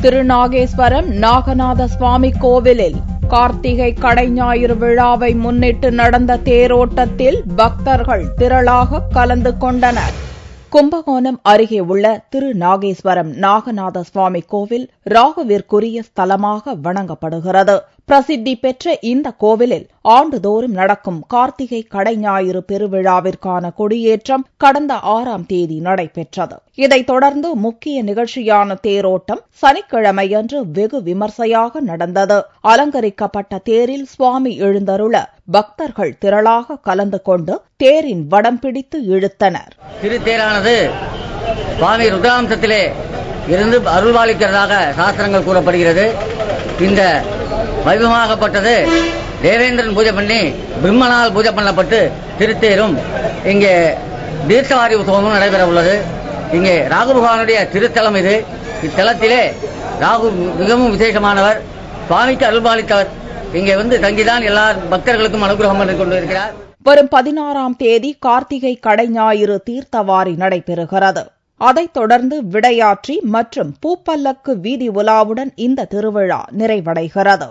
திருநாகேஸ்வரம் நாகநாத சுவாமி கோவிலில் கார்த்திகை கடைஞாயிறு விழாவை முன்னிட்டு நடந்த தேரோட்டத்தில் பக்தர்கள் திரளாக கலந்து கொண்டனர். கும்பகோணம் அருகே உள்ள திருநாகேஸ்வரம் நாகநாத சுவாமி கோவில் ராகுவிற்குரிய ஸ்தலமாக வணங்கப்படுகிறது. பிரசித்தி பெற்ற இந்த கோவிலில் ஆண்டுதோறும் நடக்கும் கார்த்திகை கடைஞாயிறு பெருவிழாவிற்கான கொடியேற்றம் கடந்த 6ஆம் தேதி நடைபெற்றது. இதைத் தொடர்ந்து முக்கிய நிகழ்ச்சியான தேரோட்டம் சனிக்கிழமையன்று வெகு விமர்சையாக நடந்தது. அலங்கரிக்கப்பட்ட தேரில் சுவாமி எழுந்தருள பக்தர்கள் திரளாக கலந்து கொண்டு தேரின் வடம் பிடித்து இழுத்தனர். திருத்தேரானது சுவாமி ருத்ராம்சத்திலே இருந்து அருள்பாலிக்கிறதாக சாஸ்திரங்கள் கூறப்படுகிறது. இந்த வைபவமாகப்பட்டது தேவேந்திரன் பூஜை பண்ணி பிரம்மனால் பூஜை பண்ணப்பட்டு திருத்தேரும் இங்கே தீர்த்தவாரி உற்சவமும் நடைபெற உள்ளது. இங்கே ராகு பகவானுடைய திருத்தலம் இது. இத்தலத்திலே ராகு மிகவும் விசேஷமானவர், சுவாமிக்கு அருள்பாலித்தவர். இங்கே தங்கிதான் எல்லா பக்தர்களுக்கும் அனுகிரகம் பண்ணி கொண்டிருக்கிறார். வரும் 16ஆம் தேதி கார்த்திகை கடைஞாயிறு தீர்த்தவாரி நடைபெறுகிறது. அதைத் தொடர்ந்து விடையாற்றி மற்றும் பூப்பல்லக்கு வீதி உலாவுடன் இந்த திருவிழா நிறைவடைகிறது.